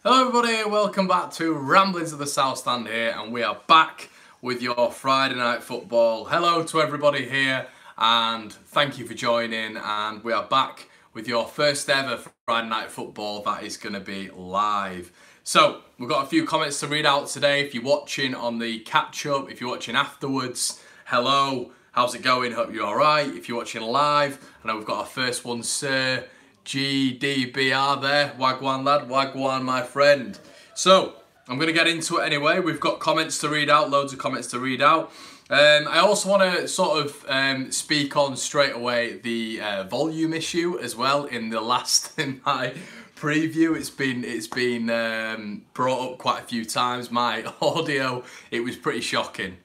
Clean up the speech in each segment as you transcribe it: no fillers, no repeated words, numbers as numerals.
Hello everybody, welcome back to Ramblings of the South Stand here, and we are back with your Friday night football. Hello to everybody here and thank you for joining, and we are back with your first ever Friday night football that is going to be live. So we've got a few comments to read out today. If you're watching on the catch up, if you're watching afterwards, hello, how's it going? Hope you're alright. If you're watching live, I know we've got our first one, Sir GDBR there. Wagwan lad, Wagwan my friend. So I'm going to get into it anyway. We've got comments to read out, loads of comments to read out. I also want to sort of speak on straight away the volume issue as well. In my preview, it's been brought up quite a few times. My audio, it was pretty shocking.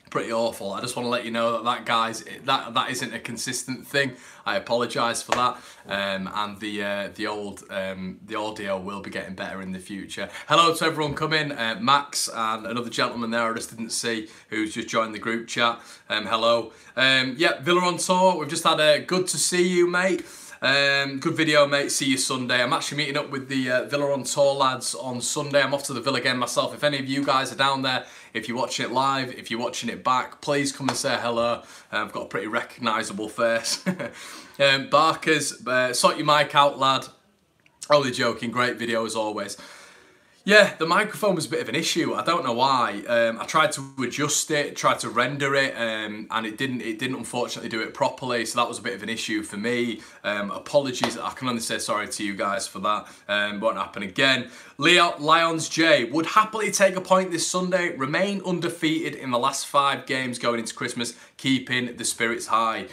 Pretty awful. I just want to let you know that isn't a consistent thing. I apologise for that, and the audio will be getting better in the future. Hello to everyone coming, Max and another gentleman there I just didn't see who's just joined the group chat. Hello. Yeah, Villa on tour. We've just had a good to see you, mate. Good video, mate. See you Sunday. I'm actually meeting up with the Villa on tour lads on Sunday. I'm off to the Villa game myself. If any of you guys are down there, if you're watching it live, if you're watching it back, please come and say hello. I've got a pretty recognisable face. Barkers, sort your mic out, lad. Only joking. Great video as always. Yeah, the microphone was a bit of an issue. I don't know why. I tried to adjust it, tried to render it, and it didn't unfortunately do it properly. So that was a bit of an issue for me. Apologies. I can only say sorry to you guys for that. Won't happen again. Lions J would happily take a point this Sunday. Remain undefeated in the last 5 games going into Christmas, keeping the spirits high.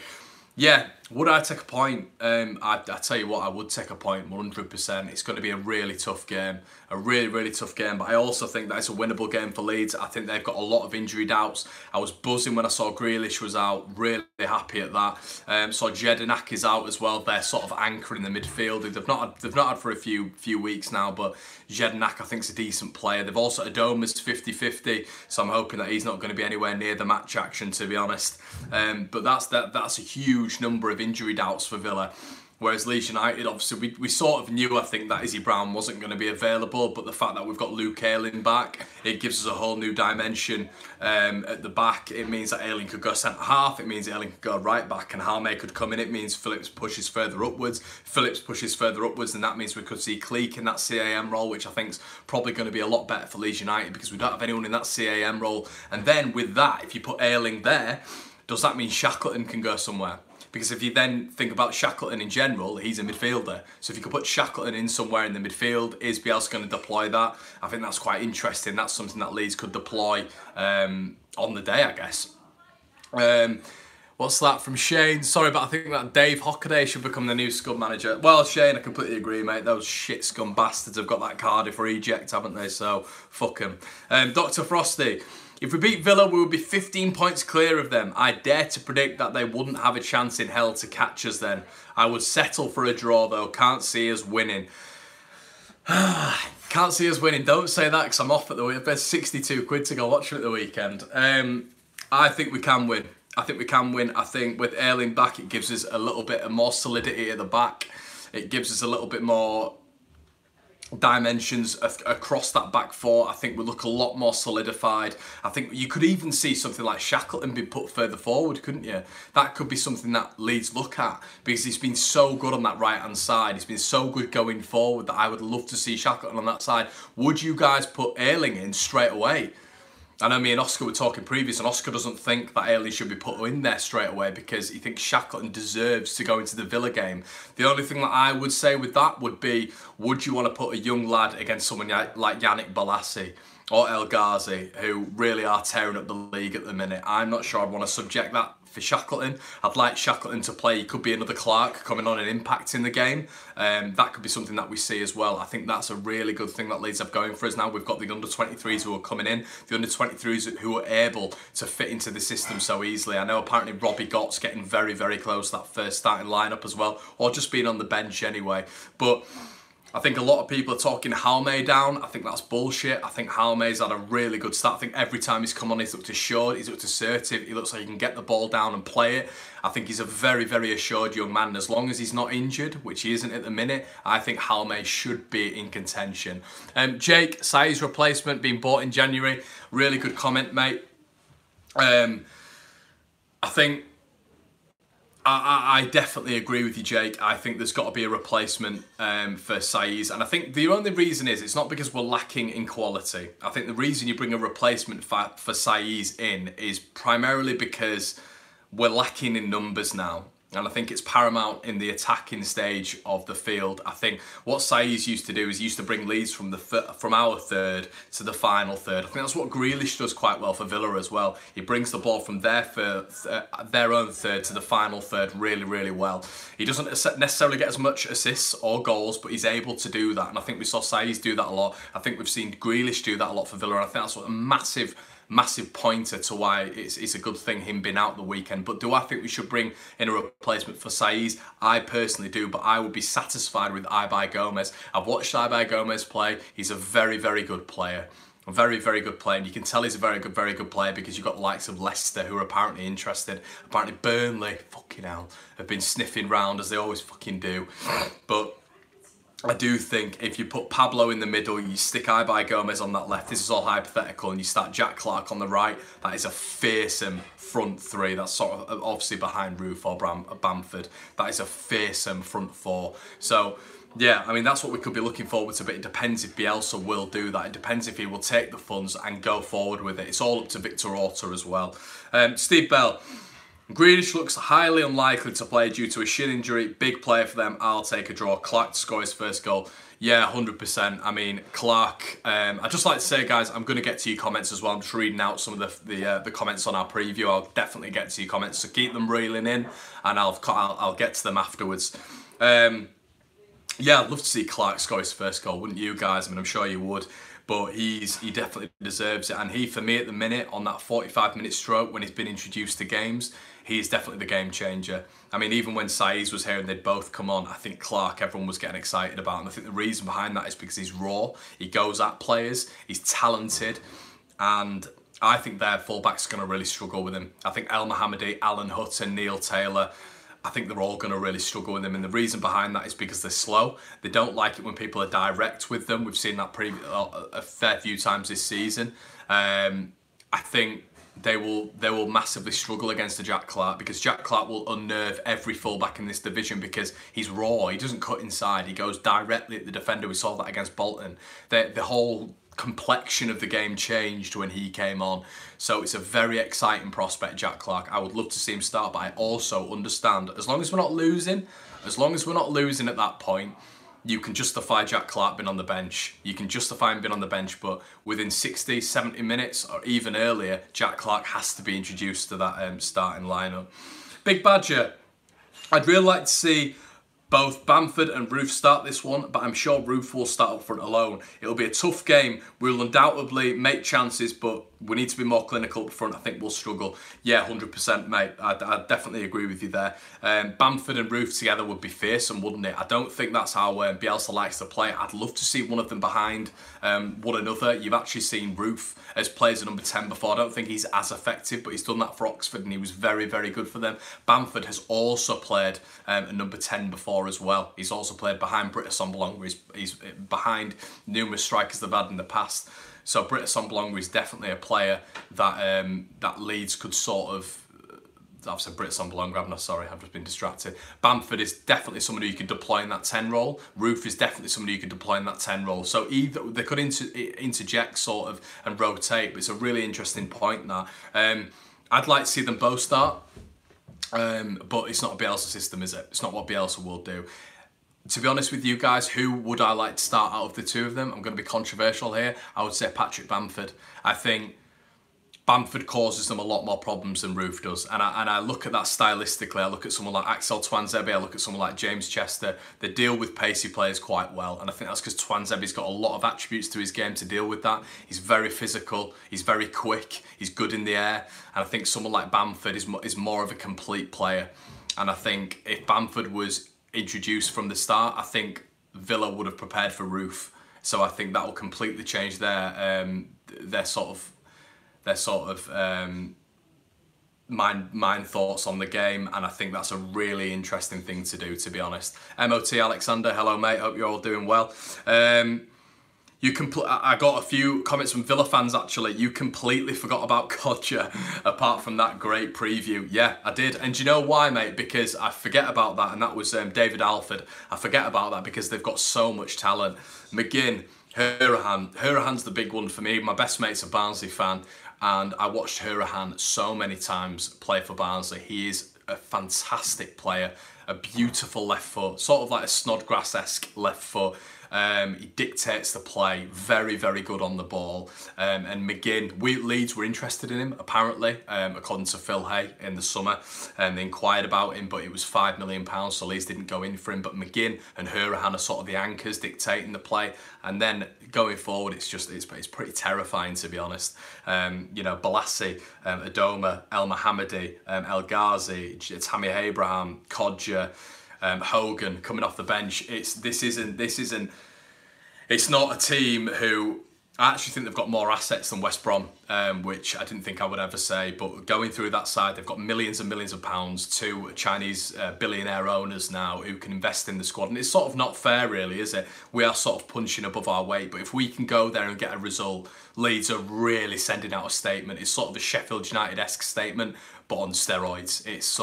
Yeah, would I take a point? I tell you what, I would take a point 100%. It's going to be a really tough game, a really tough game. But I also think that it's a winnable game for Leeds. I think they've got a lot of injury doubts. I was buzzing when I saw Grealish was out. Really happy at that. Saw Jedinak is out as well. They're sort of anchoring the midfield. They've not had for a few weeks now, but Jedinak I think is a decent player. They've also Adoma's 50-50, so I'm hoping that he's not going to be anywhere near the match action, to be honest. But that's a huge number of injury doubts for Villa. Whereas Leeds United, obviously, we sort of knew, I think, that Izzy Brown wasn't going to be available, but the fact that we've got Luke Ayling back, it gives us a whole new dimension at the back. It means that Ayling could go centre-half, it means Ayling could go right-back, and Halme could come in. It means Phillips pushes further upwards. And that means we could see Cleek in that CAM role, which I think is probably going to be a lot better for Leeds United, because we don't have anyone in that CAM role. And then with that, if you put Ayling there, does that mean Shackleton can go somewhere? Because if you then think about Shackleton in general, he's a midfielder. So if you could put Shackleton in somewhere in the midfield, is Bielsa going to deploy that? I think that's quite interesting. That's something that Leeds could deploy on the day, I guess. What's that from Shane? Sorry, but I think that Dave Hockaday should become the new scum manager. Well, Shane, I completely agree, mate. Those shit scum bastards have got that Cardiff reject, haven't they? So, fuck them. Dr. Frosty. If we beat Villa, we would be 15 points clear of them. I dare to predict that they wouldn't have a chance in hell to catch us then. I would settle for a draw though. Can't see us winning. Can't see us winning. Don't say that, because I'm off at the weekend. There's 62 quid to go watch at the weekend. I think we can win. I think with Ayling back, it gives us a little bit of more solidity at the back. It gives us a little bit more dimensions across that back four. I think we look a lot more solidified. I think you could even see something like Shackleton be put further forward, couldn't you? That could be something that Leeds look at, because he's been so good on that right hand side. He's been so good going forward that I would love to see Shackleton on that side. Would you guys put Ayling in straight away? I know me and Oscar were talking previous, and Oscar doesn't think that Ayling should be put in there straight away because he thinks Shackleton deserves to go into the Villa game. The only thing that I would say with that would be, would you want to put a young lad against someone like Yannick Bolasie or El Ghazi, who really are tearing up the league at the minute? I'm not sure I'd want to subject that for Shackleton. I'd like Shackleton to play. He could be another Clark coming on and impacting the game. That could be something that we see as well. I think that's a really good thing that Leeds have going for us now. We've got the under-23s who are coming in, the under-23s who are able to fit into the system so easily. I know apparently Robbie Gott's getting very close to that first starting lineup as well, or just being on the bench anyway. But I think a lot of people are talking Jaume down. I think that's bullshit. I think Jaume's had a really good start. I think every time he's come on, he's looked assured, he's looked assertive, he looks like he can get the ball down and play it. I think he's a very, very assured young man. And as long as he's not injured, which he isn't at the minute, I think Jaume should be in contention. Jake, Sai's replacement, being bought in January. Really good comment, mate. I think... I definitely agree with you, Jake. I think there's got to be a replacement for Saiz. And I think the only reason is, it's not because we're lacking in quality. I think the reason you bring a replacement for Saiz in is primarily because we're lacking in numbers now. And I think it's paramount in the attacking stage of the field. I think what Saiz used to do is he used to bring Leeds from our third to the final third. I think that's what Grealish does quite well for Villa as well. He brings the ball from their own third to the final third really, really well. He doesn't necessarily get as much assists or goals, but he's able to do that. And I think we saw Saiz do that a lot. I think we've seen Grealish do that a lot for Villa. And I think that's what a massive pointer to why it's a good thing him being out the weekend. But do I think we should bring in a replacement for Saiz? I personally do, but I would be satisfied with Ibai Gomez. I've watched Ibai Gomez play. He's a very, very good player. A very, very good player. And you can tell he's a very good player because you've got the likes of Leicester who are apparently interested. Apparently Burnley, fucking hell, have been sniffing round as they always fucking do. But I do think if you put Pablo in the middle, you stick Ibai Gomez on that left, this is all hypothetical, and you start Jack Clarke on the right, that is a fearsome front three. That's sort of obviously behind Roof or Bamford. That is a fearsome front four. So yeah, I mean, that's what we could be looking forward to, but it depends if Bielsa will do that. It depends if he will take the funds and go forward with it. It's all up to Victor Orta as well. Steve Bell. Grealish looks highly unlikely to play due to a shin injury. Big player for them. I'll take a draw. Clarke to score his first goal. Yeah, 100%. I mean, Clarke. I'd just like to say, guys, I'm going to get to your comments as well. I'm just reading out some of the comments on our preview. I'll definitely get to your comments, so keep them reeling in, and I'll get to them afterwards. Yeah, I'd love to see Clarke score his first goal, wouldn't you guys? I mean, I'm sure you would. But he definitely deserves it. And he, for me, at the minute, on that 45-minute stroke, when he's been introduced to games, he's definitely the game changer. I mean, even when Saiz was here and they'd both come on, I think Clarke, everyone was getting excited about. And I think the reason behind that is because he's raw. He goes at players. He's talented. And I think their fullbacks are going to really struggle with him. I think El Mohammadi, Alan Hutton, Neil Taylor, I think they're all going to really struggle with him, and the reason behind that is because they're slow. They don't like it when people are direct with them. We've seen that a fair few times this season. I think they will massively struggle against a Jack Clarke, because Jack Clarke will unnerve every fullback in this division because he's raw. He doesn't cut inside. He goes directly at the defender. We saw that against Bolton. The whole complexion of the game changed when he came on. So it's a very exciting prospect, Jack Clarke. I would love to see him start, but I also understand, as long as we're not losing at that point, you can justify Jack Clarke being on the bench. You can justify him being on the bench, but within 60, 70 minutes, or even earlier, Jack Clarke has to be introduced to that starting lineup. Big Badger, I'd really like to see both Bamford and Roof start this one, but I'm sure Roof will start up front alone. It'll be a tough game. We'll undoubtedly make chances, but we need to be more clinical up front. I think we'll struggle. Yeah, 100%, mate. I definitely agree with you there. Bamford and Roof together would be fearsome, wouldn't it? I don't think that's how Bielsa likes to play. I'd love to see one of them behind one another. You've actually seen Roof as players at number 10 before. I don't think he's as effective, but he's done that for Oxford and he was very, very good for them. Bamford has also played at number 10 before as well. He's also played behind Britt Assombalonga. He's behind numerous strikers they've had in the past. So Britt Assombalonga is definitely a player that that Leeds could sort of... I've said Britt Assombalonga, haven't I? Sorry, I've just been distracted. Bamford is definitely somebody you could deploy in that 10 role. Roof is definitely somebody you could deploy in that 10 role. So either they could interject sort of and rotate, but it's a really interesting point that. I'd like to see them both start, but it's not a Bielsa system, is it? It's not what Bielsa will do. To be honest with you guys, who would I like to start out of the two of them? I'm going to be controversial here. I would say Patrick Bamford. I think Bamford causes them a lot more problems than Roof does. And I look at that stylistically. I look at someone like Axel Tuanzebe. I look at someone like James Chester. They deal with pacey players quite well. And I think that's because Tuanzebe's got a lot of attributes to his game to deal with that. He's very physical. He's very quick. He's good in the air. And I think someone like Bamford is more of a complete player. And I think if Bamford was introduced from the start, I think Villa would have prepared for Roof. So I think that will completely change their sort of mind thoughts on the game, and I think that's a really interesting thing to do, to be honest. MOT Alexander, hello mate, hope you're all doing well. I got a few comments from Villa fans actually. You completely forgot about Conor, apart from that great preview. Yeah, I did. And do you know why, mate? Because I forget about that, and that was David Alford. I forget about that because they've got so much talent. McGinn, Hourihan's the big one for me. My best mate's a Barnsley fan, and I watched Hourihan so many times play for Barnsley. He is a fantastic player, a beautiful left foot, sort of like a Snodgrass-esque left foot. He dictates the play, very, very good on the ball. And McGinn, Leeds were interested in him, apparently, according to Phil Hay in the summer. They inquired about him, but it was £5 million, so Leeds didn't go in for him. But McGinn and Hourihan are sort of the anchors dictating the play. And then going forward, it's pretty terrifying, to be honest. You know, Balassi, Adoma, El Mohammadi, El Ghazi, Tammy Abraham, Kodja, Hogan coming off the bench. It's not a team who, I actually think they've got more assets than West Brom, which I didn't think I would ever say, but going through that side, they've got millions and millions of pounds, two Chinese billionaire owners now who can invest in the squad, and it's sort of not fair really, is it? We are sort of punching above our weight, but if we can go there and get a result, Leeds are really sending out a statement. It's sort of a Sheffield United-esque statement, but on steroids. It's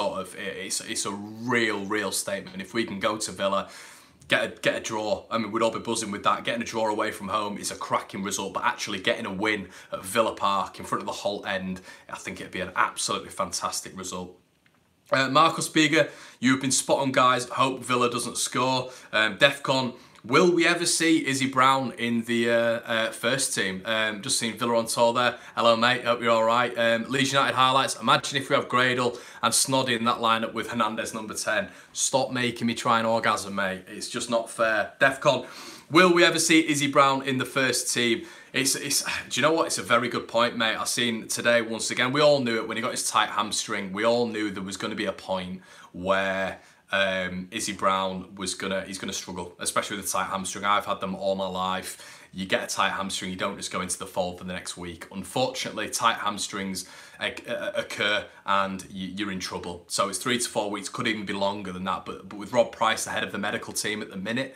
a real statement. If we can go to Villa, get a draw, I mean, we'd all be buzzing with that. Getting a draw away from home is a cracking result, but actually getting a win at Villa Park in front of the whole end, I think it'd be an absolutely fantastic result. Marcus Biga, you've been spot on, guys. Hope Villa doesn't score. Defcon, will we ever see Izzy Brown in the first team? Just seen Villa on tour there. Hello, mate. Hope you're all right. Leeds United highlights. Imagine if we have Gradle and Snoddy in that lineup with Hernandez number 10. Stop making me try and orgasm, mate. It's just not fair. Defcon, will we ever see Izzy Brown in the first team? Do you know what? It's a very good point, mate. I've seen today once again. We all knew it when he got his tight hamstring. We all knew there was going to be a point where Izzy Brown he's gonna struggle, especially with a tight hamstring. I've had them all my life. You get a tight hamstring, you don't just go into the fold for the next week. Unfortunately, tight hamstrings occur and you're in trouble. So it's 3 to 4 weeks, could even be longer than that. But with Rob Price ahead of the medical team at the minute,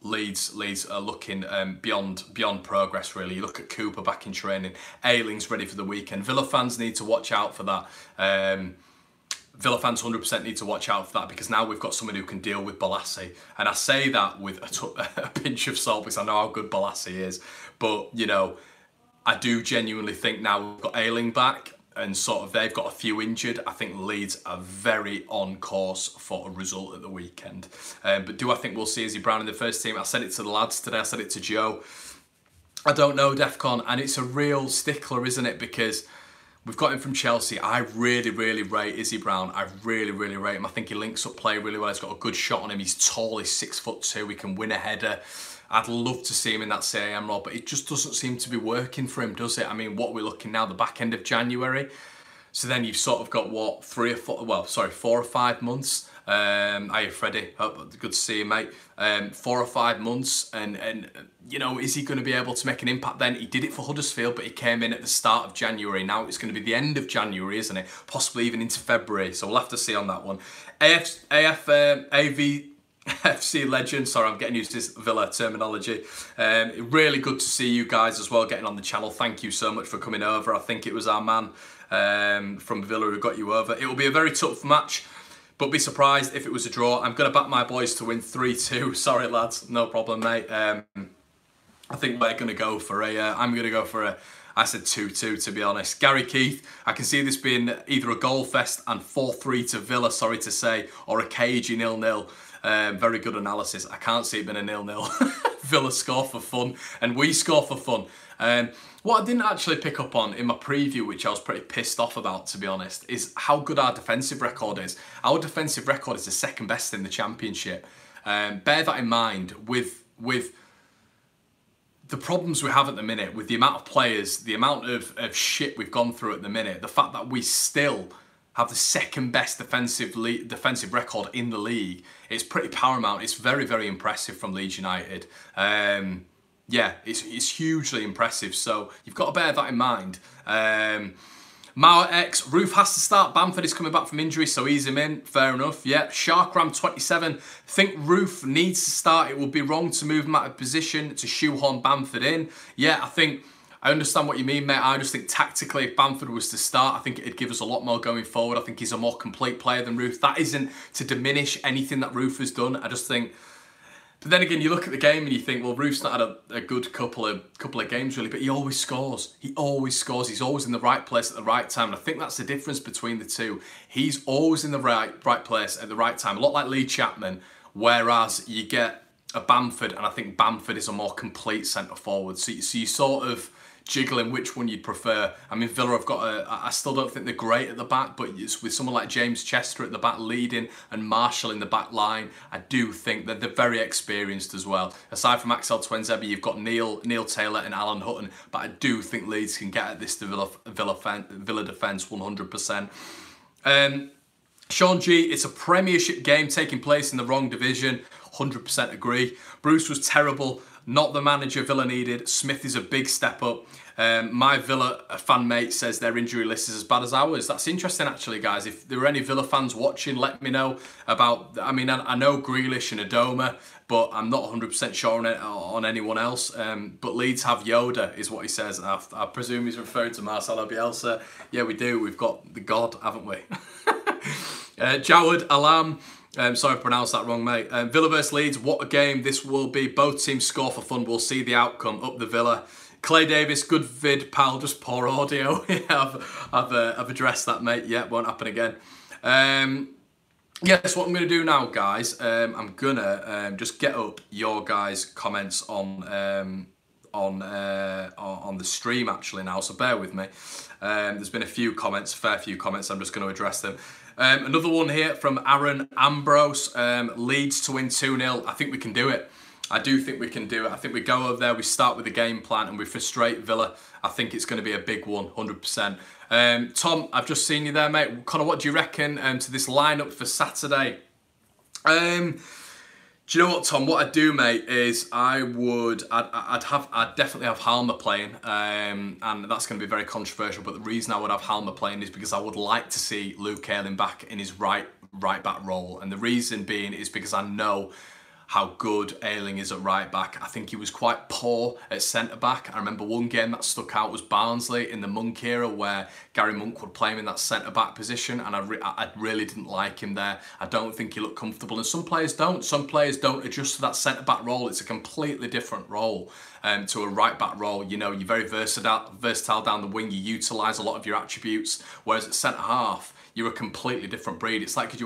Leeds are looking beyond progress, really. You look at Cooper back in training, Ayling's ready for the weekend. Villa fans need to watch out for that. Villa fans 100% need to watch out for that, because now we've got someone who can deal with Balassi. And I say that with a pinch of salt because I know how good Balassi is. But, you know, I do genuinely think now we've got Ayling back and sort of they've got a few injured. I think Leeds are very on course for a result at the weekend. But do I think we'll see Izzy Brown in the first team? I said it to the lads today, I said it to Joe. I don't know, Defcon, and it's a real stickler, isn't it? Because we've got him from Chelsea. I really rate Izzy Brown. I really rate him. I think he links up play really well. He's got a good shot on him. He's tall, he's 6'2". He can win a header. I'd love to see him in that CAM role, but it just doesn't seem to be working for him, does it? I mean, what we're looking now, the back end of January. So then you've sort of got, what, 4 or 5 months. Hiya, Freddie. Good to see you, mate. 4 or 5 months, and you know, is he going to be able to make an impact then? He did it for Huddersfield, but he came in at the start of January. Now it's going to be the end of January, isn't it? Possibly even into February. So we'll have to see on that one. AVFC legend. Sorry, I'm getting used to this Villa terminology. Really good to see you guys as well getting on the channel. Thank you so much for coming over. I think it was our man from Villa who got you over. It will be a very tough match, but be surprised if it was a draw. I'm going to back my boys to win 3-2. Sorry, lads. No problem, mate. I think we're going to go for I'm going to go for a, I said 2-2, to be honest. Gary Keith, I can see this being either a goal fest and 4-3 to Villa, sorry to say, or a cagey 0-0. Very good analysis. I can't see it being a 0-0. Villa score for fun, and we score for fun. What I didn't actually pick up on in my preview, which I was pretty pissed off about, to be honest, is how good our defensive record is. Our defensive record is the second best in the Championship. Bear that in mind with the problems we have at the minute, with the amount of players, the amount of shit we've gone through at the minute, the fact that we still have the second best defensive record in the league. It's pretty paramount. It's very, very impressive from Leeds United. Yeah, it's hugely impressive. So you've got to bear that in mind. Marriot X, Roof has to start. Bamford is coming back from injury, so ease him in. Fair enough. Yep. Sharkram 27. Think Roof needs to start. It would be wrong to move him out of position to shoehorn Bamford in. Yeah, I understand what you mean, mate. I just think tactically, if Bamford was to start, I think it'd give us a lot more going forward. I think he's a more complete player than Roof. That isn't to diminish anything that Roof has done. I just think. But then again, you look at the game and you think, well, Roof's not had a good couple of games really, but he always scores. He always scores. He's always in the right place at the right time. And I think that's the difference between the two. He's always in the right place at the right time. A lot like Lee Chapman, whereas you get a Bamford, and I think Bamford is a more complete centre forward. So you sort of jiggling which one you'd prefer. I mean, Villa have got I still don't think they're great at the back, but it's with someone like James Chester at the back leading and Marshall in the back line, I do think that they're very experienced as well. Aside from Axel Twenzebe, you've got Neil Taylor and Alan Hutton, but I do think Leeds can get at this Villa defence 100%. Sean G, it's a Premiership game taking place in the wrong division. 100% agree. Bruce was terrible. Not the manager Villa needed. Smith is a big step up. My Villa fan mate says their injury list is as bad as ours. That's interesting, actually, guys. If there are any Villa fans watching, let me know about. I mean, I know Grealish and Adoma, but I'm not 100% sure on anyone else. But Leeds have Yoda, is what he says. I presume he's referring to Marcelo Bielsa. Yeah, we do. We've got the God, haven't we? Jawad Alam. Sorry I pronounced that wrong, mate. Villa vs Leeds, what a game this will be. Both teams score for fun. We'll see the outcome. Up the Villa. Clay Davis, good vid, pal. Just poor audio. Yeah, I've addressed that, mate. Yeah, won't happen again. Yes, what I'm going to do now, guys, I'm going to just get up your guys' comments on the stream, actually, now, so bear with me. There's been a fair few comments. I'm just going to address them. Another one here from Aaron Ambrose. Leeds to win 2-0. I think we can do it. I do think we can do it. I think we go over there, we start with the game plan, and we frustrate Villa. I think it's going to be a big one, 100%. Tom, I've just seen you there, mate. Conor, what do you reckon to this lineup for Saturday? Do you know what, Tom? What I'd do, mate, is I'd definitely have Halmer playing, and that's going to be very controversial. But the reason I would have Halmer playing is because I would like to see Luke Ayling back in his right back role, and the reason being is because I know how good Ayling is at right back. I think he was quite poor at centre back. I remember one game that stuck out was Barnsley in the Monk era, where Gary Monk would play him in that centre back position, and I really didn't like him there. I don't think he looked comfortable, and some players don't. Some players don't adjust to that centre back role. It's a completely different role to a right back role. You know, you're very versatile down the wing. You utilise a lot of your attributes, whereas at centre half, you're a completely different breed. It's like, could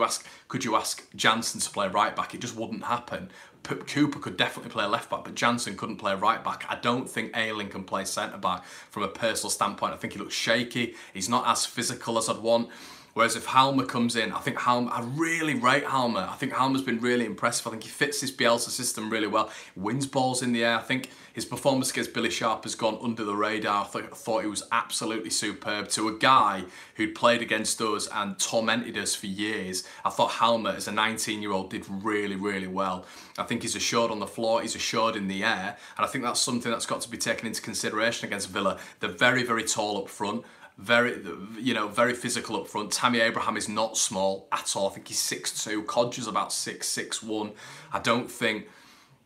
you ask Jansen to play right back? It just wouldn't happen. Cooper could definitely play left back, but Jansen couldn't play right back. I don't think Ayling can play centre back from a personal standpoint. I think he looks shaky. He's not as physical as I'd want. Whereas if Halmer comes in, I really rate Halmer. I think Halmer's been really impressive. I think he fits this Bielsa system really well. He wins balls in the air. I think his performance against Billy Sharp has gone under the radar. I thought he was absolutely superb. To a guy who'd played against us and tormented us for years, I thought Halmer, as a 19-year-old, did really, really well. I think he's assured on the floor, he's assured in the air, and I think that's something that's got to be taken into consideration against Villa. They're very, very tall up front. Very physical up front. Tammy Abraham is not small at all. I think he's 6'2". Codger's about 6'1". I don't think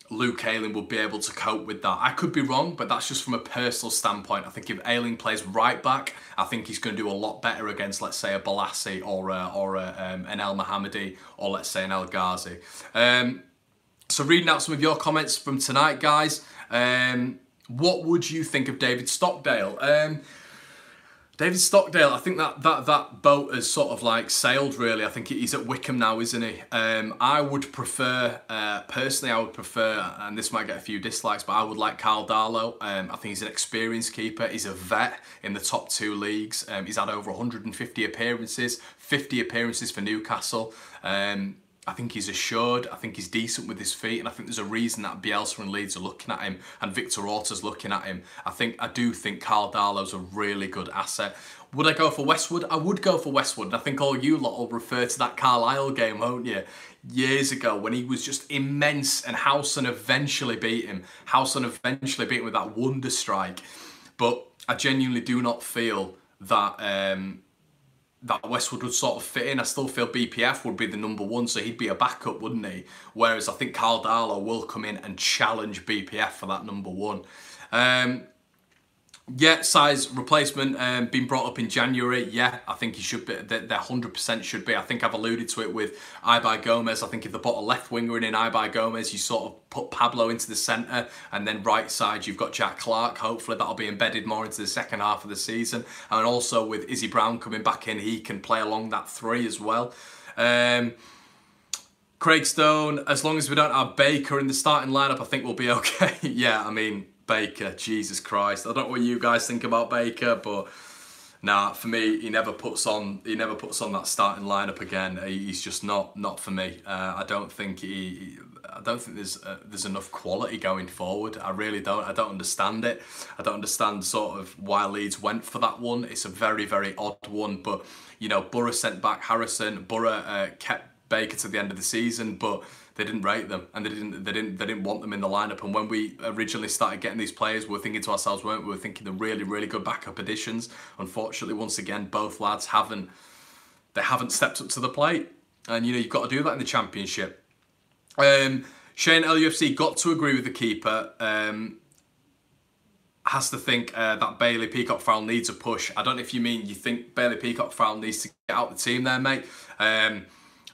Luke Ayling will be able to cope with that. I could be wrong, but that's just from a personal standpoint. I think if Ayling plays right back, I think he's going to do a lot better against, let's say, a Balassi or an El Mohammadi, or let's say an El Ghazi. So reading out some of your comments from tonight, guys. What would you think of David Stockdale? David Stockdale, I think that boat has sort of like sailed, really. I think he's at Wickham now, isn't he? I would prefer, personally, and this might get a few dislikes, but I would like Carl Darlow. I think he's an experienced keeper. He's a vet in the top 2 leagues. He's had over 150 appearances, 50 appearances for Newcastle. I think he's assured. I think he's decent with his feet, and I think there's a reason that Bielsa and Leeds are looking at him, and Victor Orta's looking at him. I do think Carl Darlow's a really good asset. Would I go for Westwood? I would go for Westwood, and I think all you lot will refer to that Carlisle game, won't you? Years ago, when he was just immense, and Howson eventually beat him. Howson eventually beat him with that wonder strike. But I genuinely do not feel that that Westwood would sort of fit in. I still feel BPF would be the number one, so he'd be a backup, wouldn't he? Whereas I think Carl Darlow will come in and challenge BPF for that number one. Yeah, size replacement being brought up in January. Yeah, I think he should be. They 100% should be. I think I've alluded to it with Ibai Gomez. I think if they put a left winger in Ibai Gomez, you sort of put Pablo into the centre, and then right side you've got Jack Clark. Hopefully that'll be embedded more into the second half of the season. And also with Izzy Brown coming back in, he can play along that three as well. Craig Stone, as long as we don't have Baker in the starting lineup, I think we'll be okay. Yeah, I mean, Baker, Jesus Christ. I don't know what you guys think about Baker, but nah, for me, he never puts on that starting lineup again. He's just not for me. I don't think there's enough quality going forward. I really don't. I don't understand it. I don't understand sort of why Leeds went for that one. It's a very, very odd one, but you know, Borough sent back Harrison. Borough kept Baker to the end of the season, but they didn't rate them, and they didn't want them in the lineup. And when we originally started getting these players, we were thinking to ourselves, weren't we? We were thinking they're really, really good backup additions. Unfortunately, once again, both lads haven't stepped up to the plate, and you know, you've got to do that in the Championship. Shane LUFC got to agree with the keeper. Has to think that Bailey Peacock-Farrell needs a push. I don't know if you think Bailey Peacock-Farrell needs to get out the team there, mate.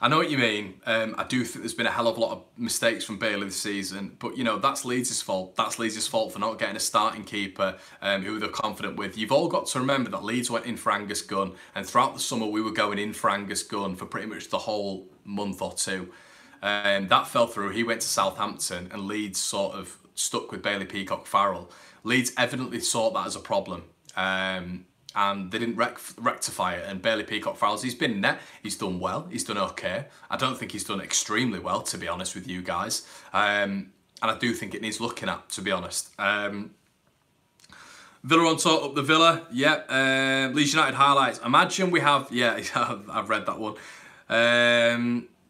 I know what you mean. I do think there's been a hell of a lot of mistakes from Bailey this season, but you know, that's Leeds' fault. That's Leeds' fault for not getting a starting keeper who they're confident with. You've all got to remember that Leeds went in for Angus Gunn, and throughout the summer we were going in for Angus Gunn for pretty much the whole month or two. That fell through. He went to Southampton, and Leeds sort of stuck with Bailey Peacock-Farrell. Leeds evidently saw that as a problem. And they didn't rectify it, and Bailey Peacock-Farrell, he's been in net, he's done well, he's done okay. I don't think he's done extremely well, to be honest with you guys. And I do think it needs looking at, to be honest. Villa on top up the Villa, yeah. Leeds United highlights. Imagine we have, yeah, I've read that one.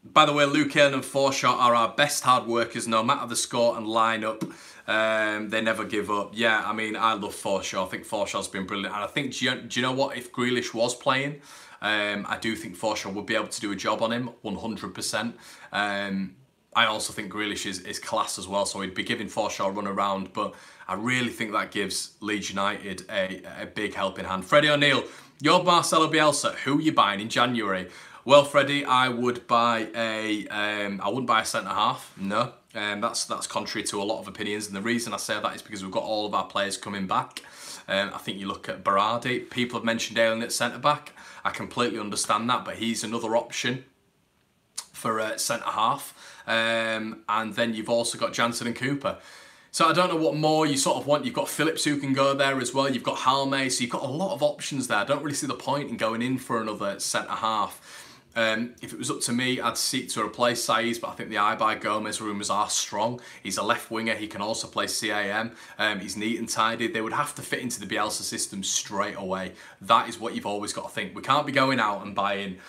By the way, Luke Ayling and Forshaw are our best hard workers, no matter the score and lineup. They never give up. Yeah, I mean, I love Forshaw. I think Forshaw's been brilliant. And I think, do you know what? If Grealish was playing, I do think Forshaw would be able to do a job on him, 100%. I also think Grealish is class as well, so he'd be giving Forshaw a run around. But I really think that gives Leeds United a big helping hand. Freddie O'Neill, you're Marcelo Bielsa. Who are you buying in January? Well, Freddie, I wouldn't buy a centre-half, no. That's contrary to a lot of opinions, and the reason I say that is because we've got all of our players coming back. I think you look at Berardi, people have mentioned Ayling at centre-back. I completely understand that, but he's another option for centre-half. And then you've also got Jansen and Cooper. So I don't know what more you sort of want. You've got Phillips who can go there as well. You've got Halme, so you've got a lot of options there. I don't really see the point in going in for another centre-half. If it was up to me, I'd seek to replace Saiz, but I think the Ibai Gomez rumours are strong. He's a left winger. He can also play CAM. He's neat and tidy. They would have to fit into the Bielsa system straight away. That is what you've always got to think. We can't be going out and buying,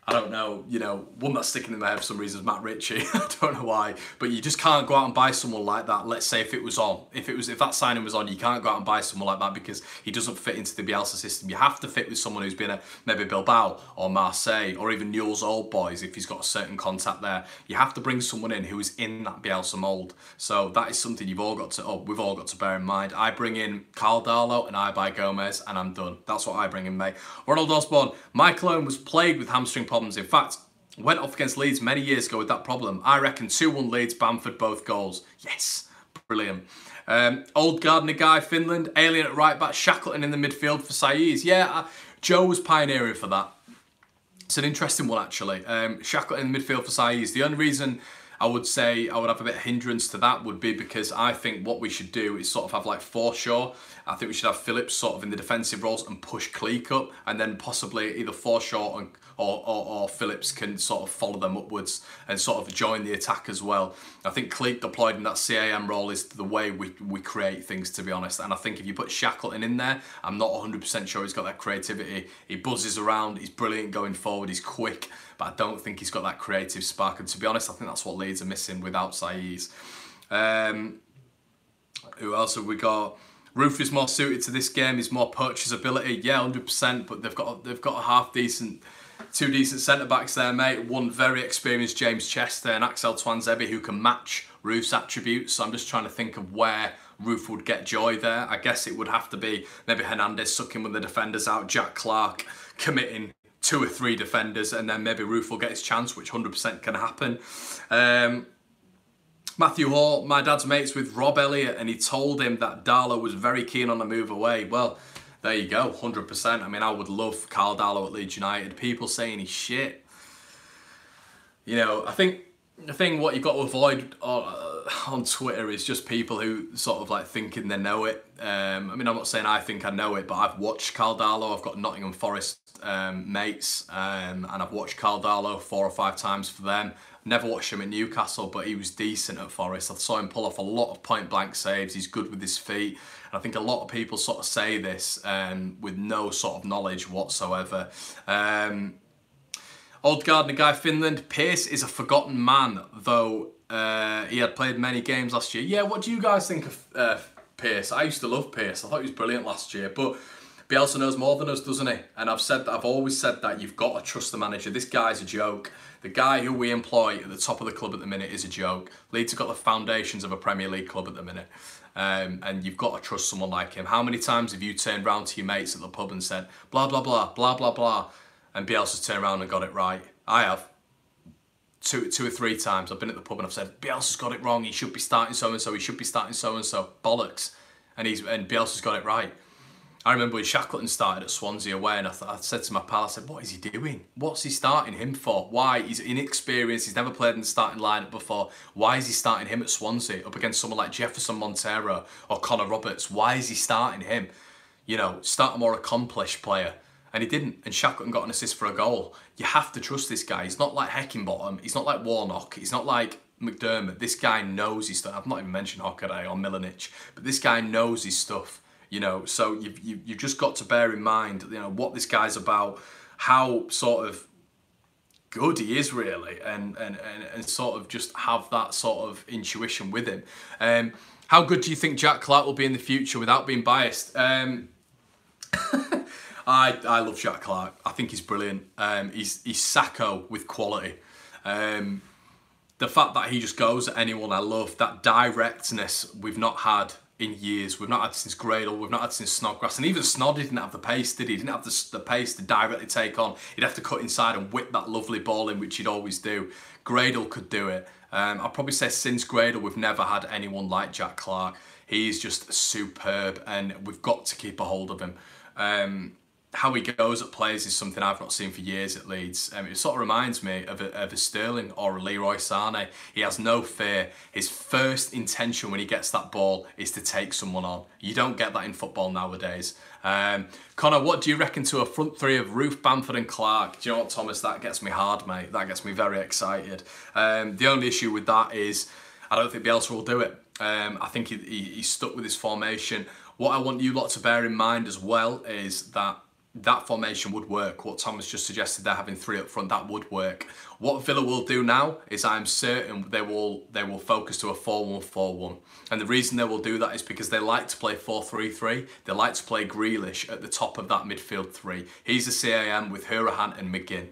I don't know, you know, one that's sticking in my head for some reason is Matt Ritchie. I don't know why, but you just can't go out and buy someone like that. Let's say if it was on, if that signing was on, you can't go out and buy someone like that because he doesn't fit into the Bielsa system. You have to fit with someone who's been at maybe Bilbao or Marseille or even Newell's Old Boys if he's got a certain contact there. You have to bring someone in who is in that Bielsa mould. So that is something we've all got to bear in mind. I bring in Carl Darlow and Ibai Gomez, and I'm done. That's what I bring in, mate. Ronald Osborne, Michael Owen was plagued with hamstring problems. In fact, went off against Leeds many years ago with that problem. I reckon 2-1 Leeds, Bamford, both goals. Yes, brilliant. Old Gardner guy, Finland. Alien at right back, Shackleton in the midfield for Saiz. Yeah, Joe was pioneering for that. It's an interesting one, actually. Shackleton in the midfield for Saiz. The only reason I would say I would have a bit of hindrance to that would be because I think what we should do is sort of have like Forshaw. I think we should have Phillips sort of in the defensive roles and push Cleek up, and then possibly either Forshaw or Phillips can sort of follow them upwards and sort of join the attack as well. I think Cleek deployed in that CAM role is the way we create things, to be honest. And I think if you put Shackleton in there, I'm not 100% sure he's got that creativity. He buzzes around, he's brilliant going forward, he's quick, but I don't think he's got that creative spark. And to be honest, I think that's what Leeds are missing without Saiz. Who else have we got? Roof is more suited to this game. He's more purchasability. Yeah, 100%. But they've got a half decent, two decent centre backs there, mate. One very experienced James Chester and Axel Twanzebe who can match Roof's attributes. So I'm just trying to think of where Roof would get joy there. I guess it would have to be maybe Hernandez sucking with the defenders out, Jack Clark committing 2 or 3 defenders, and then maybe Roof will get his chance, which 100% can happen. Matthew Hall, my dad's mates with Rob Elliott, and he told him that Darlow was very keen on a move away. Well, there you go, 100%. I mean, I would love Carl Darlow at Leeds United. People saying he's shit. You know, I think the thing what you've got to avoid on Twitter is just people who sort of like thinking they know it. I mean, I'm not saying I think I know it, but I've watched Carl Darlow. I've got Nottingham Forest mates, and I've watched Carl Darlow 4 or 5 times for them. Never watched him at Newcastle, but he was decent at Forest. I saw him pull off a lot of point-blank saves. He's good with his feet. And I think a lot of people sort of say this with no sort of knowledge whatsoever. Old Gardner guy, Finland. Pearce is a forgotten man, though he had played many games last year. Yeah, what do you guys think of Pearce? I used to love Pearce. I thought he was brilliant last year, but Bielsa knows more than us, doesn't he? And I've always said that you've got to trust the manager. This guy's a joke. The guy who we employ at the top of the club at the minute is a joke. Leeds have got the foundations of a Premier League club at the minute. And you've got to trust someone like him. How many times have you turned round to your mates at the pub and said, blah, blah, blah, blah, blah, blah, and Bielsa's turned around and got it right? I have. Two or 3 times I've been at the pub and I've said, Bielsa's got it wrong, he should be starting so-and-so, he should be starting so-and-so. Bollocks. And Bielsa's got it right. I remember when Shackleton started at Swansea away, and I said to my pal, I said, what is he doing? What's he starting him for? Why? He's inexperienced, he's never played in the starting lineup before. Why is he starting him at Swansea up against someone like Jefferson Montero or Conor Roberts? Why is he starting him? You know, start a more accomplished player. And he didn't, and Shackleton got an assist for a goal. You have to trust this guy. He's not like Heckingbottom, he's not like Warnock, he's not like McDermott. This guy knows his stuff. I've not even mentioned Hockaday or Milanic, but this guy knows his stuff. You know, so you've just got to bear in mind, you know, what this guy's about, how sort of good he is really, and sort of just have that sort of intuition with him. How good do you think Jack Clark will be in the future without being biased? I love Jack Clark. I think he's brilliant. He's Sacco with quality. The fact that he just goes at anyone, I love that directness we've not had in years. We've not had since Gradle, we've not had since Snodgrass, and even Snod didn't have the pace, did he? He didn't have the pace to directly take on. He'd have to cut inside and whip that lovely ball in, which he'd always do. Gradle could do it. I'd probably say since Gradle, we've never had anyone like Jack Clark. He's just superb, and we've got to keep a hold of him. How he goes at plays is something I've not seen for years at Leeds. It sort of reminds me of a Sterling or a Leroy Sané. He has no fear. His first intention when he gets that ball is to take someone on. You don't get that in football nowadays. Conor, what do you reckon to a front 3 of Roof, Bamford and Clark? Do you know what, Thomas? That gets me hard, mate. That gets me very excited. The only issue with that is I don't think Bielsa will do it. I think he's stuck with his formation. What I want you lot to bear in mind as well is that formation would work. What Thomas just suggested, they're having 3 up front, that would work. What Villa will do now is I'm certain they will focus to a 4-1-4-1. And the reason they will do that is because they like to play 4-3-3. They like to play Grealish at the top of that midfield 3. He's a CAM with Hourihane and McGinn.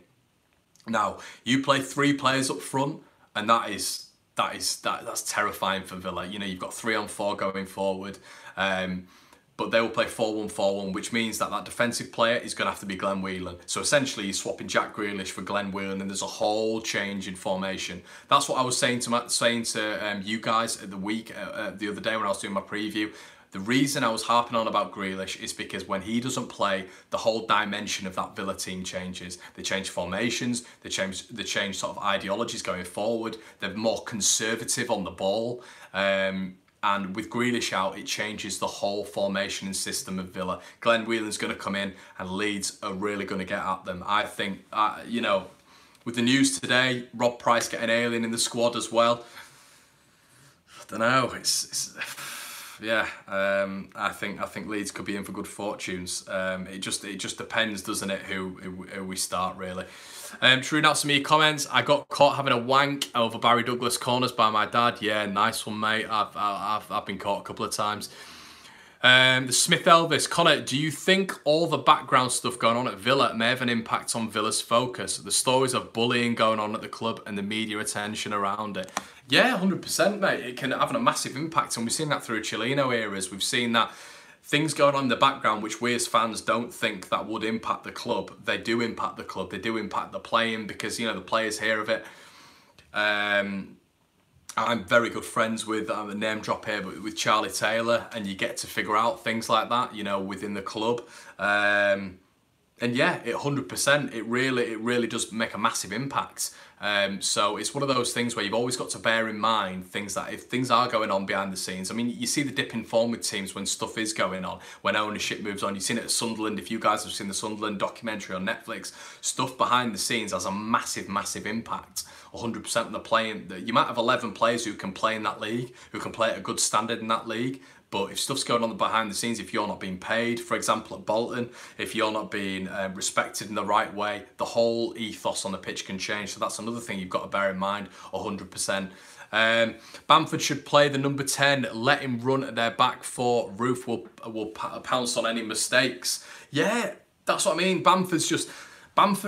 Now, you play 3 players up front, and that's terrifying for Villa. You know, you've got 3-on-4 going forward. But they will play 4-1-4-1, which means that defensive player is going to have to be Glenn Whelan. So essentially, you're swapping Jack Grealish for Glenn Whelan, and there's a whole change in formation. That's what I was saying to you guys at the other day when I was doing my preview. The reason I was harping on about Grealish is because when he doesn't play, the whole dimension of that Villa team changes. They change formations, they change sort of ideologies going forward. They're more conservative on the ball. And with Grealish out, it changes the whole formation and system of Villa. Glenn Whelan's going to come in and Leeds are really going to get at them. I think, you know, with the news today, Rob Price getting alien in the squad as well. I don't know. Yeah. I think Leeds could be in for good fortunes. It just depends, doesn't it, who we start really. To read out some of your comments, I got caught having a wank over Barry Douglas corners by my dad. Yeah, nice one, mate. I've been caught a couple of times. The Smith Elvis, Conor, do you think all the background stuff going on at Villa may have an impact on Villa's focus? The stories of bullying going on at the club and the media attention around it. Yeah, 100%, mate. It can have a massive impact, and we've seen that through Chileno eras. We've seen that things going on in the background which we as fans don't think that would impact the club. They do impact the club. They do impact the playing because, you know, the players hear of it. I'm very good friends with, a name drop here, but with Charlie Taylor, and you get to figure out things like that, you know, within the club. And yeah, 100%, it really does make a massive impact. So it's one of those things where you've always got to bear in mind things that if things are going on behind the scenes. I mean, you see the dip in form with teams when stuff is going on, when ownership moves on. You've seen it at Sunderland. If you guys have seen the Sunderland documentary on Netflix, stuff behind the scenes has a massive impact. 100% on the playing. You might have 11 players who can play in that league, who can play at a good standard in that league. But if stuff's going on behind the scenes, if you're not being paid, for example, at Bolton, if you're not being respected in the right way, the whole ethos on the pitch can change. So that's another thing you've got to bear in mind, 100%. Bamford should play the number 10, let him run at their back four. Roof will pounce on any mistakes. Yeah, that's what I mean. Bamford,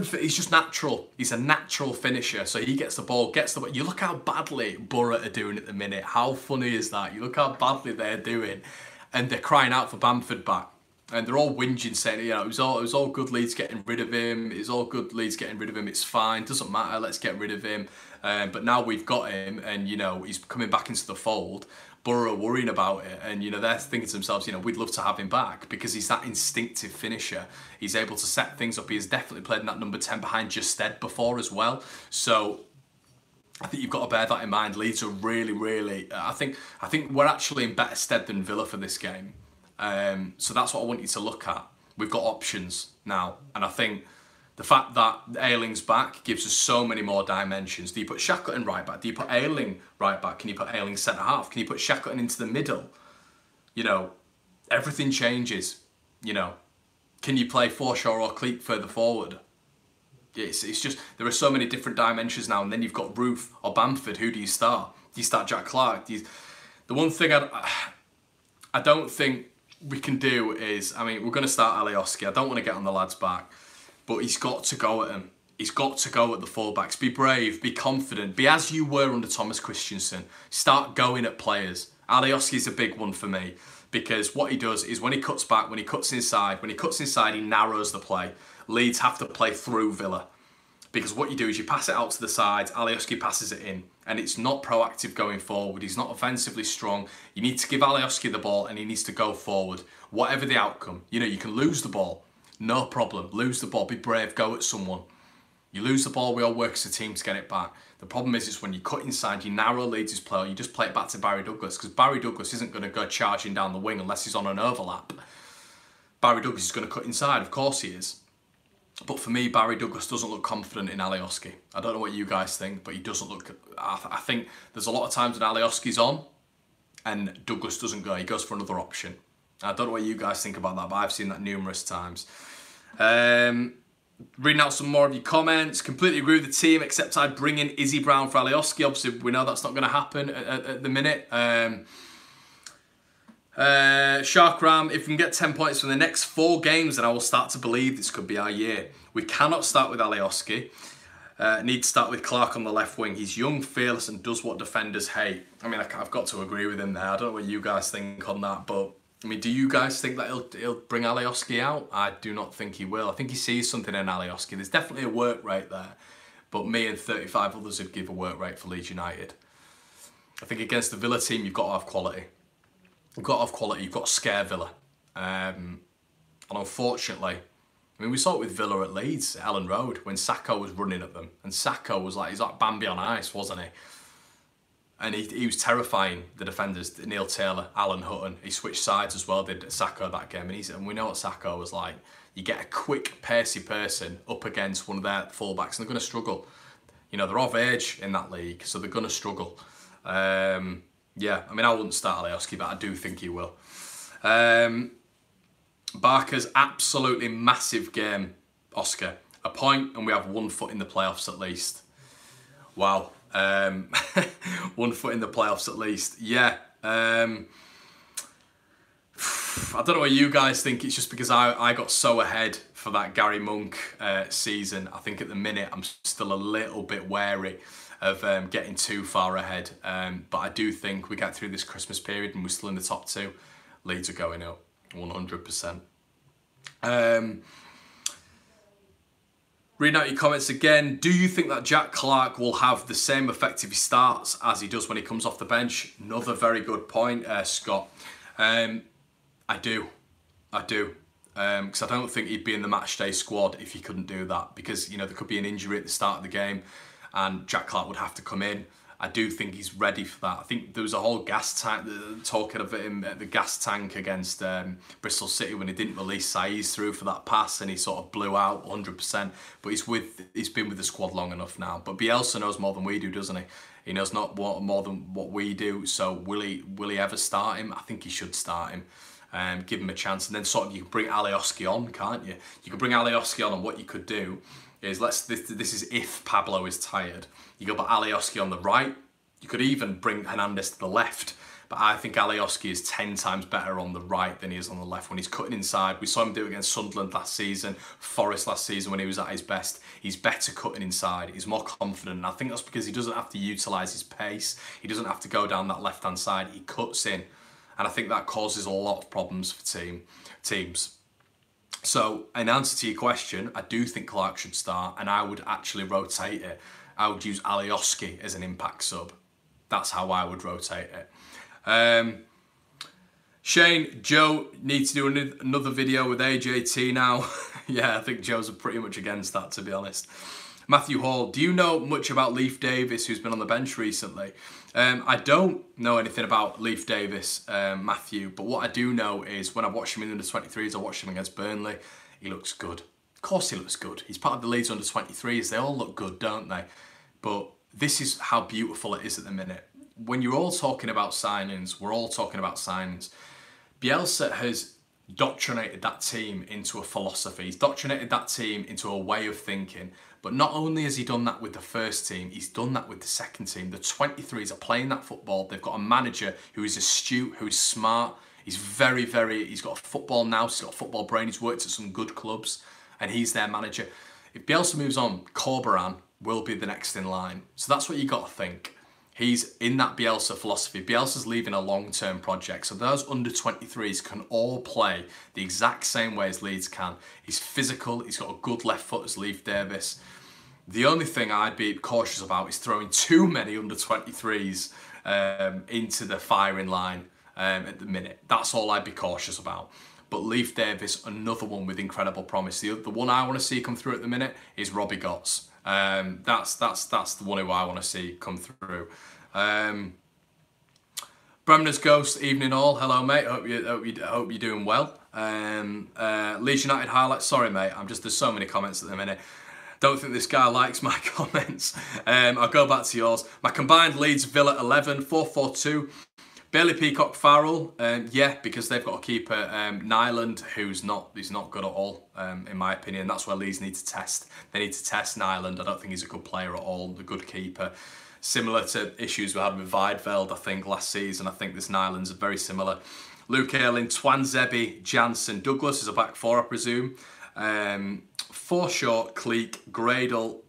he's just natural. He's a natural finisher. So he gets the ball, you look how badly Borough are doing at the minute. How funny is that? You look how badly they're doing. And they're crying out for Bamford back. And they're all whinging, saying, you know, it was all good Leeds getting rid of him. It's all good Leeds getting rid of him. It's fine. Doesn't matter. Let's get rid of him. But now we've got him and, you know, he's coming back into the fold. Borough are worrying about it, and you know they're thinking to themselves, you know, we'd love to have him back because he's that instinctive finisher. He's able to set things up. He has definitely played in that number 10 behind Justed before as well. So I think you've got to bear that in mind. Leeds are really. I think we're actually in better stead than Villa for this game. So that's what I want you to look at. We've got options now, and I think the fact that Ayling's back gives us so many more dimensions. Do you put Shackleton right back? Do you put Ayling right back? Can you put Ayling centre half? Can you put Shackleton into the middle? You know, everything changes. You know, can you play Forshaw or Cleek further forward? It's just, there are so many different dimensions now, and then you've got Roof or Bamford. Who do you start? Do you start Jack Clark? The one thing I don't think we can do is, I mean, we're going to start Alioski. I don't want to get on the lad's back. But he's got to go at him. He's got to go at the fullbacks. Be brave, be confident, be as you were under Thomas Christensen. Start going at players. Alioski's a big one for me because what he does is when he cuts back, when he cuts inside, he narrows the play. Leeds have to play through Villa because what you do is you pass it out to the side, Alioski passes it in, and it's not proactive going forward. He's not offensively strong. You need to give Alioski the ball and he needs to go forward, whatever the outcome. You know, you can lose the ball. No problem. Lose the ball. Be brave. Go at someone. You lose the ball. We all work as a team to get it back. The problem is when you cut inside, you narrow Leeds' play, you just play it back to Barry Douglas because Barry Douglas isn't going to go charging down the wing unless he's on an overlap. Barry Douglas is going to cut inside. Of course he is. But for me, Barry Douglas doesn't look confident in Alioski. I don't know what you guys think, but he doesn't look... I think there's a lot of times when Alioski's on and Douglas doesn't go. He goes for another option. I don't know what you guys think about that, but I've seen that numerous times. Reading out some more of your comments. Completely agree with the team, except I'd bring in Izzy Brown for Alioski. Obviously, we know that's not going to happen at the minute. Shark Ram, if we can get 10 points from the next 4 games, then I will start to believe this could be our year. We cannot start with Alioski. Need to start with Clark on the left wing. He's young, fearless, and does what defenders hate. I mean, I've got to agree with him there. I don't know what you guys think on that, but I mean, do you guys think that he'll bring Alioski out? I do not think he will. I think he sees something in Alioski. There's definitely a work rate there, but me and 35 others would give a work rate for Leeds United. I think against the Villa team, you've got to have quality. You've got to have quality, you've got to scare Villa. And unfortunately, I mean, we saw it with Villa at Leeds, at Ellen Road, when Sacco was running at them. And Sacco was like, he's like Bambi on ice, wasn't he? And he was terrifying the defenders, Neil Taylor, Alan Hutton. He switched sides as well, did Sacco that game. And we know what Sacco was like. You get a quick, pacey person up against one of their fullbacks and they're going to struggle. You know, they're of age in that league, so they're going to struggle. Yeah, I mean, I wouldn't start Alioski, but I do think he will. Barker's absolutely massive game, Oscar. A point and we have 1 foot in the playoffs at least. Wow. 1 foot in the playoffs at least. Yeah. I don't know what you guys think. It's just because I got so ahead for that Gary Monk season. I think at the minute I'm still a little bit wary of getting too far ahead. But I do think we get through this Christmas period and we're still in the top 2. Leeds are going up 100%. Reading out your comments again. Do you think that Jack Clarke will have the same effect if he starts as he does when he comes off the bench? Another very good point, Scott. I do. Because I don't think he'd be in the matchday squad if he couldn't do that. Because, you know, there could be an injury at the start of the game and Jack Clarke would have to come in. I do think he's ready for that. I think there was a whole gas tank, talking of him at the gas tank against Bristol City when he didn't release Saiz through for that pass and he sort of blew out 100%. But he's been with the squad long enough now. But Bielsa knows more than we do, doesn't he? He knows more than what we do. So will he ever start him? I think he should start him. Give him a chance, and then sort of you can bring Alioski on, can't you? You can bring Alioski on, and what you could do is this is if Pablo is tired. You could put Alioski on the right. You could even bring Hernandez to the left. But I think Alioski is 10 times better on the right than he is on the left when he's cutting inside. We saw him do it against Sunderland last season, Forest last season when he was at his best. He's better cutting inside. He's more confident. And I think that's because he doesn't have to utilise his pace. He doesn't have to go down that left-hand side. He cuts in. And I think that causes a lot of problems for teams. So, in answer to your question, I do think Clarke should start, and I would actually rotate it. I would use Alioski as an impact sub. That's how I would rotate it. Shane, Joe needs to do another video with AJT now. Yeah, I think Joe's pretty much against that, to be honest. Matthew Hall, do you know much about Leif Davis, who's been on the bench recently? I don't know anything about Leif Davis, Matthew, but what I do know is when I watched him in the under-23s, I watched him against Burnley, he looks good. Of course he looks good. He's part of the Leeds under-23s. They all look good, don't they? But this is how beautiful it is at the minute. When you're all talking about signings, we're all talking about signings. Bielsa has doctrinated that team into a philosophy. He's doctrinated that team into a way of thinking. But not only has he done that with the first team, he's done that with the second team. The 23s are playing that football. They've got a manager who is astute, who is smart. He's he's got a football nous, he's got a football brain. He's worked at some good clubs and he's their manager. If Bielsa moves on, Corberan will be the next in line. So that's what you got to think. He's in that Bielsa philosophy. Bielsa's leaving a long-term project. So those under-23s can all play the exact same way as Leeds can. He's physical. He's got a good left foot as Leif Davis. The only thing I'd be cautious about is throwing too many under-23s into the firing line at the minute. That's all I'd be cautious about. But Leif Davis, another one with incredible promise. The one I want to see come through at the minute is Robbie Gotts. That's the one who I want to see come through. Bremner's Ghost, evening all. Hello, mate. Hope you're doing well. Leeds United highlights. Sorry, mate. There's so many comments at the minute. Don't think this guy likes my comments. I'll go back to yours. My combined Leeds Villa 11, 4-4-2. Bailey Peacock Farrell, yeah, because they've got a keeper, Nyland, he's not good at all, in my opinion. That's where Leeds need to test. They need to test Nyland. I don't think he's a good player at all, a good keeper. Similar to issues we had with Weidveld, I think, last season. I think this Nyland's very similar. Luke Ayling, Twanzebe, Jansen, Douglas is a back four, I presume. Forshaw, Cleek, Gradle,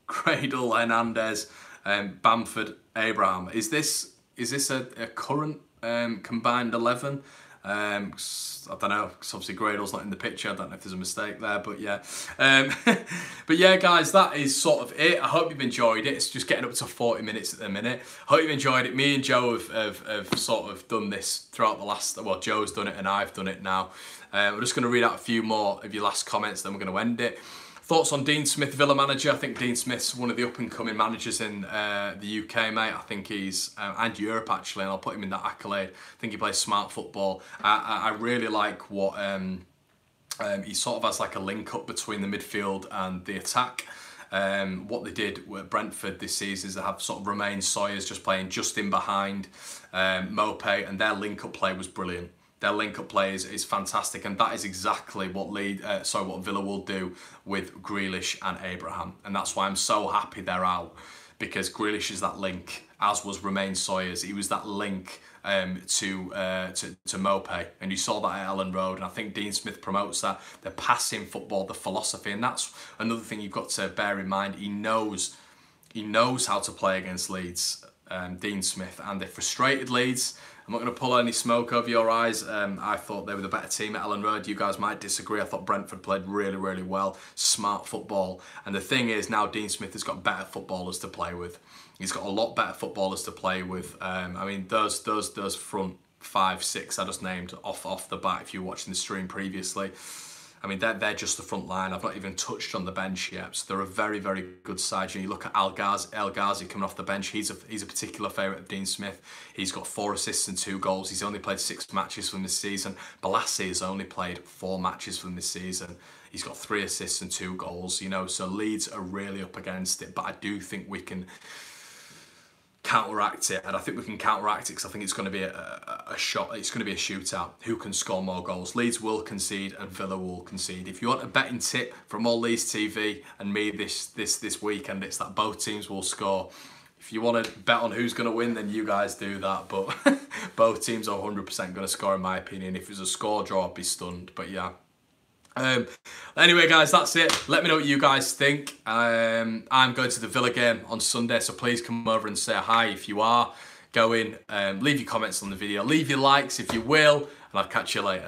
Hernandez, Bamford, Abraham. Is this a current combined 11? I don't know, because obviously Gradle's not in the picture. I don't know if there's a mistake there, but yeah. But yeah, guys, that is sort of it. I hope you've enjoyed it. It's just getting up to 40 minutes at the minute. I hope you've enjoyed it. Me and Joe have sort of done this throughout the last, well, Joe's done it and I've done it now. We're just going to read out a few more of your last comments, then we're going to end it. Thoughts on Dean Smith, Villa manager? I think Dean Smith's one of the up-and-coming managers in the UK, mate. I think he's, and Europe actually, and I'll put him in that accolade. I think he plays smart football. I really like what, he sort of has like a link-up between the midfield and the attack. What they did with Brentford this season is they have sort of Romain Sawyers just playing just in behind Mopé, and their link-up play was brilliant. Their link-up play is fantastic, and that is exactly what what Villa will do with Grealish and Abraham, and that's why I'm so happy they're out, because Grealish is that link, as was Romain Sawyers. He was that link to Mopé, and you saw that at Ellen Road, and I think Dean Smith promotes that, the passing football, the philosophy, and that's another thing you've got to bear in mind. He knows how to play against Leeds, Dean Smith, and they frustrated Leeds. I'm not going to pull any smoke over your eyes. I thought they were the better team at Ellen Road. You guys might disagree. I thought Brentford played really, really well. Smart football. And the thing is, now Dean Smith has got better footballers to play with. He's got a lot better footballers to play with. I mean, those front 5, 6 I just named off the bat, if you were watching the stream previously, I mean, they're just the front line. I've not even touched on the bench yet. So they're a very, very good side. You look at El Ghazi coming off the bench. He's a particular favourite of Dean Smith. He's got 4 assists and 2 goals. He's only played 6 matches for them this season. Balassi has only played 4 matches for them this season. He's got 3 assists and 2 goals. You know, so Leeds are really up against it. But I do think we can counteract it, and I think we can counteract it because I think it's going to be a shot. It's going to be a shootout. Who can score more goals? Leeds will concede and Villa will concede. If you want a betting tip from all Leeds TV and me this weekend, it's that both teams will score. If you want to bet on who's going to win, then you guys do that. But both teams are 100% going to score, in my opinion. If it was a score draw, I'd be stunned. But yeah. Anyway, guys, that's it. Let me know what you guys think. I'm going to the Villa game on Sunday, so please come over and say hi if you are going. Leave your comments on the video. Leave your likes if you will, and I'll catch you later.